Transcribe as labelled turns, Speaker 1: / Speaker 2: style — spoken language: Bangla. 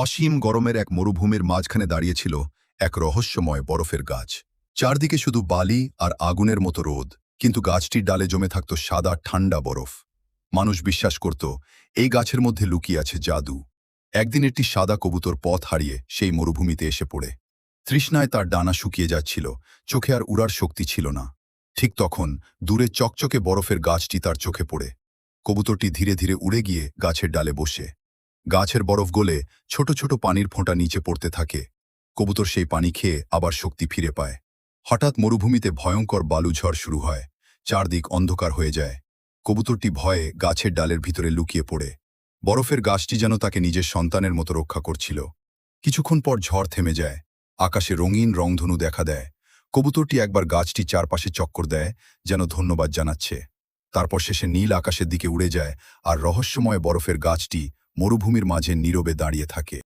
Speaker 1: অসীম গরমের এক মরুভূমির মাঝখানে দাঁড়িয়েছিল এক রহস্যময় বরফের গাছ। চারদিকে শুধু বালি আর আগুনের মতো রোদ, কিন্তু গাছটির ডালে জমে থাকত সাদা ঠান্ডা বরফ। মানুষ বিশ্বাস করত এই গাছের মধ্যে লুকিয়ে আছে জাদু। একদিন একটি সাদা কবুতর পথ হারিয়ে সেই মরুভূমিতে এসে পড়ে। তৃষ্ণায় তার ডানা শুকিয়ে যাচ্ছিল, চোখে আর উড়ার শক্তি ছিল না। ঠিক তখন দূরে চকচকে বরফের গাছটি তার চোখে পড়ে। কবুতরটি ধীরে ধীরে উড়ে গিয়ে গাছের ডালে বসে। গাছের বরফ গলে ছোট ছোট পানির ফোঁটা নিচে পড়তে থাকে। কবুতর সেই পানি খেয়ে আবার শক্তি ফিরে পায়। হঠাৎ মরুভূমিতে ভয়ঙ্কর বালুঝড় শুরু হয়। চারদিক অন্ধকার হয়ে যায়। কবুতরটি ভয়ে গাছের ডালের ভিতরে লুকিয়ে পড়ে। বরফের গাছটি যেন তাকে নিজের সন্তানের মতো রক্ষা করছিল। কিছুক্ষণ পর ঝড় থেমে যায়। আকাশে রঙিন রংধনু দেখা দেয়। কবুতরটি একবার গাছটি চারপাশে চক্কর দেয়, যেন ধন্যবাদ জানাচ্ছে। তারপর শেষে নীল আকাশের দিকে উড়ে যায়, আর রহস্যময় বরফের গাছটি মরুভূমির মাঝে নীরবে দাঁড়িয়ে থাকে।